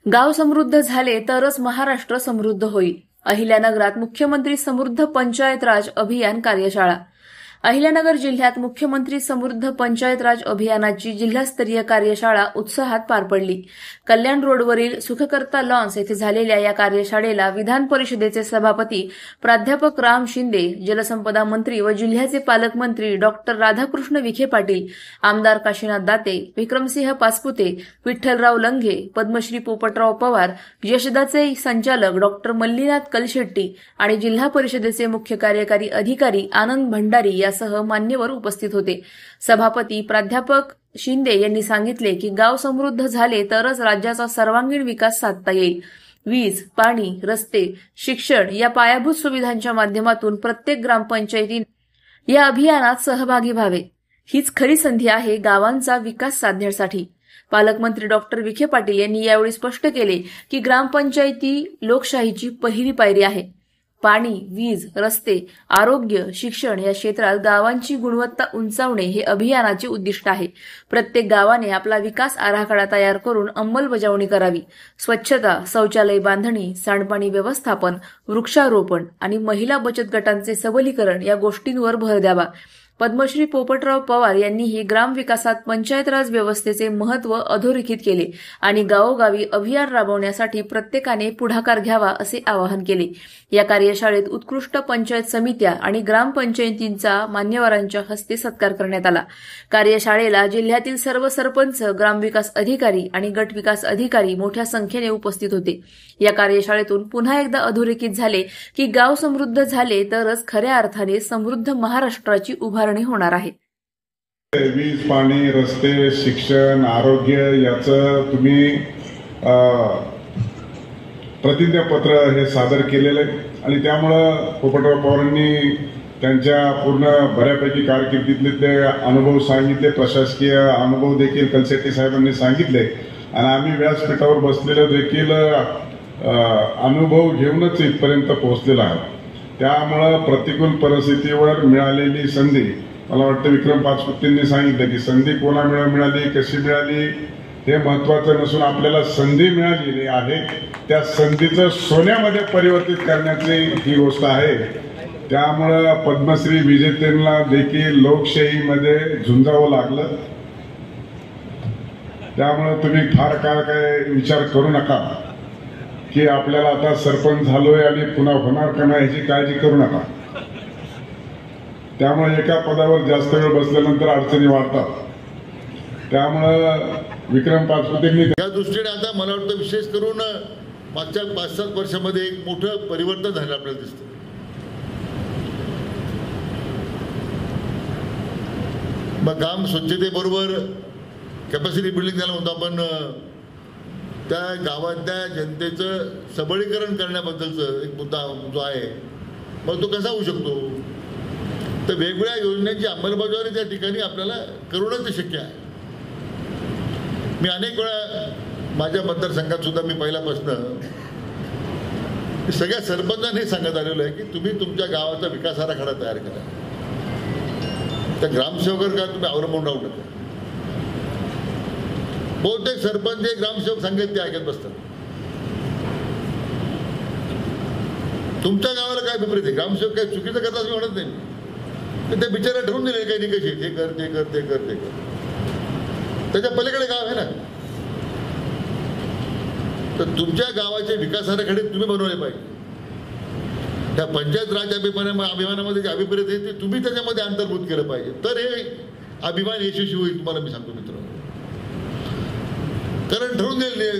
गाव समृद्ध झाले तरच महाराष्ट्र समृद्ध होईल. अहिल्यानगरात मुख्यमंत्री समृद्ध पंचायत राज अभियान कार्यशाळा. अहिल्यानगर जिल्ह्यात मुख्यमंत्री समृद्ध पंचायत राज अभियानाची जिल्हास्तरीय कार्यशाळा उत्साहात पार पडली. कल्याण रोडवरील सुखकर्ता लॉन्स येथे झालेल्या या कार्यशाळेला विधान परिषदेचे सभापती प्राध्यापक राम शिंदे, जलसंपदा मंत्री व जिल्ह्याचे पालकमंत्री डॉक्टर राधाकृष्ण विखे पाटील, आमदार काशीनाथ दाते, विक्रमसिंह पाचपुते, विठ्ठलराव लंघे, पद्मश्री पोपटराव पवार, यशदाचे संचालक डॉक्टर मल्लीनाथ कलशेट्टी आणि जिल्हा परिषदेचे मुख्य कार्यकारी अधिकारी आनंद भंडारी यासह मान्यवर उपस्थित होते. सभापती प्राध्यापक शिंदे यांनी सांगितले की गाव समृद्ध झाले तरच राज्याचा सर्वांगीण विकास साधता येईल. वीज, पाणी, रस्ते, शिक्षण या पायाभूत सुविधांच्या माध्यमातून प्रत्येक ग्रामपंचायतीने या अभियानात सहभागी व्हावे. हीच खरी संधी आहे गावांचा विकास साधण्यासाठी. पालकमंत्री डॉक्टर विखे पाटील यांनी यावेळी स्पष्ट केले की ग्रामपंचायती लोकशाहीची पहिली पायरी आहे. पाणी, वीज, रस्ते, आरोग्य, शिक्षण या क्षेत्रात गावांची गुणवत्ता उंचावणे हे अभियानाचे उद्दिष्ट आहे. प्रत्येक गावाने आपला विकास आराखडा तयार करून अंमलबजावणी करावी. स्वच्छता, शौचालय बांधणी, सांडपाणी व्यवस्थापन, वृक्षारोपण आणि महिला बचत गटांचे सबलीकरण या गोष्टींवर भर द्यावा. पद्मश्री पोपटराव पवार यांनीही ग्रामविकासात पंचायत राज व्यवस्थेचे महत्त्व अधोरेखित केले आणि गावोगावी अभियान राबवण्यासाठी प्रत्येकाने पुढाकार घ्यावा असे आवाहन केले. या कार्यशाळेत उत्कृष्ट पंचायत समित्या आणि ग्रामपंचायतींचा मान्यवरांच्या हस्ते सत्कार करण्यात आला. कार्यशाळेला जिल्ह्यातील सर्व सरपंच, ग्रामविकास अधिकारी आणि गट विकास अधिकारी मोठ्या संख्येने उपस्थित होते. या कार्यशाळेतून पुन्हा एकदा अधोरेखित झाले की गाव समृद्ध झाले तरच खऱ्या अर्थाने समृद्ध महाराष्ट्राची उभारणी होणार आहे. वीज, पाणी, रस्ते, शिक्षण, आरोग्य याचं तुम्ही प्रतिज्ञापत्र हे सादर केलेलं आहे आणि त्यामुळं पोपटराव पवारांनी त्यांच्या पूर्ण बऱ्यापैकी कारकिर्दीतले अनुभव सांगितले, प्रशासकीय अनुभव देखील कलशेट्टी साहेबांनी सांगितले आणि आम्ही व्यासपीठावर बसलेलो देखील अनुभव घेऊनच इथपर्यंत पोहोचलेला आहे. त्यामुळं प्रतिकूल परिस्थितीवर मिळालेली संधी, मला वाटतं विक्रम पाचपुतेंनी सांगितलं की संधी कोणामुळे मिळाली, कशी मिळाली हे महत्वाचं नसून आपल्याला संधी मिळालेली आहे त्या संधीचं सोन्यामध्ये परिवर्तित करण्याची ही गोष्ट आहे. त्यामुळं पद्मश्री विजेत्यांना देखील लोकशाहीमध्ये झुंजावं लागलं. त्यामुळं तुम्ही फार काळ काय विचार करू नका की आपल्याला आता सरपंच झालोय आणि पुन्हा होणार का नाही याची काळजी करू नका. त्यामुळे एका पदावर जास्त वेळ बसल्यानंतर अडचणी वाढतात. त्यामुळं विक्रम पाचपुतेंनी या दृष्टीने आता मला वाटतं विशेष करून मागच्या 5-7 वर्षामध्ये एक मोठं परिवर्तन झालं आपल्याला दिसतं. मग काम स्वच्छतेबरोबर कॅपॅसिटी बिल्डिंग झालं होतं. आपण त्या गावातल्या जनतेचं सबलीकरण करण्याबद्दलचं एक मुद्दा जो आहे मग तो कसा होऊ शकतो, तर वेगवेगळ्या योजनांची अंमलबजावणी त्या ठिकाणी आपल्याला करूनच शक्य आहे. मी अनेक वेळा माझ्या मतदारसंघात सुद्धा मी पहिल्यापासून सगळ्या सरपंचांनी सांगत आलेलो आहे की तुम्ही तुमच्या गावाचा विकास आराखडा तयार करा. त्या ग्रामसेवकांवर का तुम्ही अवलंबून राहू नका. बहुतेक सरपंच जे ग्रामसेवक सांगेल ते ऐकत बसतात. तुमच्या गावाला काय विपरीत आहे, ग्रामसेवक काय चुकीचं करतात असं म्हणत नाही. तर ते बिचारा ठरवून दिले काही निकष, हे कर ते कर ते कर ते कर. त्याच्या पलीकडे गाव आहे ना. तर तुमच्या गावाचे विकास आराखडे तुम्ही बनवले पाहिजे. त्या पंचायत राज अभिमानामध्ये जे अभिप्रेत आहे ते तुम्ही त्याच्यामध्ये अंतर्भूत केलं पाहिजे, तर हे अभिमान यशस्वी होईल. तुम्हाला मी सांगतो मित्र, कारण ठरवून दिले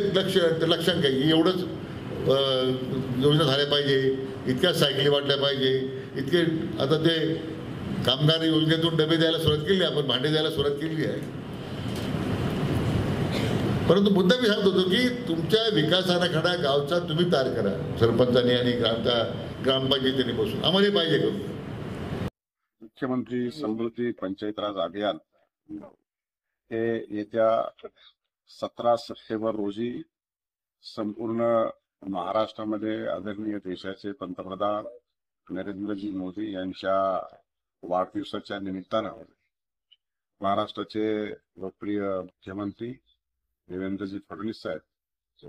लक्षांक काही एवढंच योजना झाल्या पाहिजे, इतक्या सायकली वाटल्या पाहिजे, इतके आता ते कामगार योजनेतून डबे द्यायला सुरुवात केली, आपण भांडे द्यायला सुरुवात केली आहे. परंतु मुद्दा मी सांगत होतो की तुमच्या विकास आराखडा गावचा तुम्ही तयार करा, सरपंचांनी आणि ग्रामपंचायतीने बसून. आम्हाला पाहिजे करून. मुख्यमंत्री समृद्धी पंचायत राज अभियान हे येत्या 17 सप्टेंबर रोजी संपूर्ण महाराष्ट्रामध्ये आदरणीय देशाचे पंतप्रधान नरेंद्रजी मोदी यांच्या वाढदिवसाच्या निमित्तानं महाराष्ट्राचे लोकप्रिय मुख्यमंत्री देवेंद्रजी फडणवीस साहेब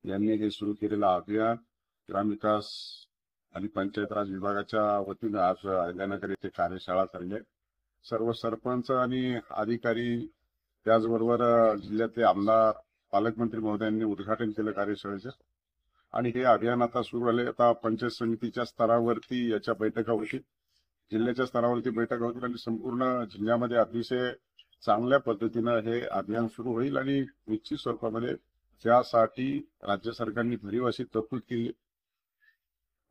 यांनी हे सुरू केलेलं अभियान ग्रामविकास आणि पंचायत राज विभागाच्या वतीनं आज अहिल्यानगर येथे कार्यशाळा चालली आहे. सर्व सरपंच आणि अधिकारी त्याचबरोबर जिल्ह्यातले आमदार पालकमंत्री महोदयांनी उद्घाटन केलं कार्यशाळेचं. आणि हे अभियान आता सुरू झाले. आता पंचायत समितीच्या स्तरावरती याच्या बैठका होतील, जिल्ह्याच्या स्तरावरती बैठका होतील आणि संपूर्ण जिल्ह्यामध्ये अतिशय चांगल्या पद्धतीनं हे अभियान सुरू होईल. आणि निश्चित स्वरूपामध्ये त्यासाठी राज्य सरकारने भरीव अशी तरतूद केली.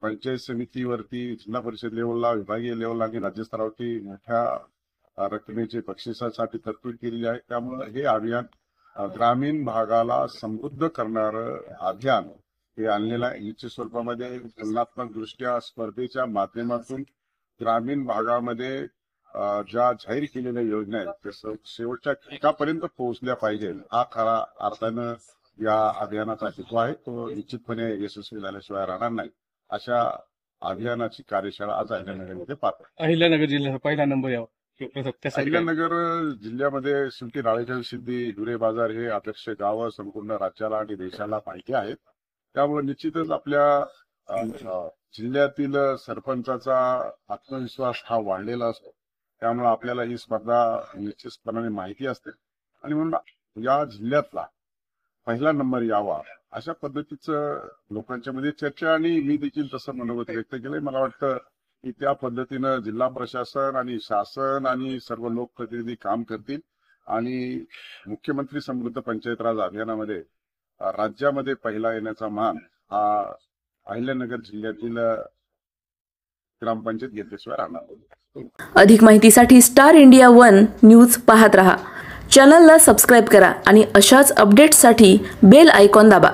पंचायत समितीवरती जिल्हा परिषद लेवलला, विभागीय लेवलला आणि राज्यस्तरावरती मोठ्या रकमेचे बक्षिसासाठी तरतूद केलेली आहे. त्यामुळे हे अभियान ग्रामीण भागाला समृद्ध करणारं अभियान हे आणलेलं आहे. निश्चित स्वरूपामध्ये तुलनात्मक दृष्ट्या स्पर्धेच्या माध्यमातून ग्रामीण भागामध्ये ज्या जाहीर केलेल्या योजना आहेत त्या शेवटच्या ठिकाणापर्यंत पोहोचल्या पाहिजे, हा खरा अर्थानं या अभियानाचा हेतू आहे. तो निश्चितपणे यशस्वी झाल्याशिवाय राहणार नाही. अशा अभियानाची कार्यशाळा आज अहिल्यानगरमध्ये पार पडली. अहिल्यानगर जिल्ह्याचा पहिला नंबर यावा. अहिल्यानगर जिल्ह्यामध्ये सिंटी राळेगण सिद्धी हिवरे बाजार हे आदर्श गावं संपूर्ण राज्याला आणि देशाला माहिती आहेत. त्यामुळे निश्चितच आपल्या जिल्ह्यातील सरपंचाचा आत्मविश्वास हा वाढलेला असतो. त्यामुळे आपल्याला ही स्पर्धा निश्चितपणाने माहिती असते आणि म्हणून या जिल्ह्यातला पहिला नंबर यावा अशा पद्धतीचं लोकांच्या मध्ये चर्चा आणि मी देखील तसं मनोगत व्यक्त केलंय. मला वाटतं की त्या पद्धतीनं जिल्हा प्रशासन आणि शासन आणि सर्व लोकप्रतिनिधी काम करतील आणि मुख्यमंत्री समृद्ध पंचायत राज अभियानामध्ये राज्यामध्ये पहिला येण्याचा मान हा अहिल्यानगर जिल्ह्यातील ग्रामपंचायत घेतल्याशिवाय राहणार नाही. अधिक माहितीसाठी स्टार इंडिया 1 न्यूज पाहत रहा. चॅनलला सबस्क्राईब करा आणि अशाच अपडेट्ससाठी बेल आयकॉन दाबा.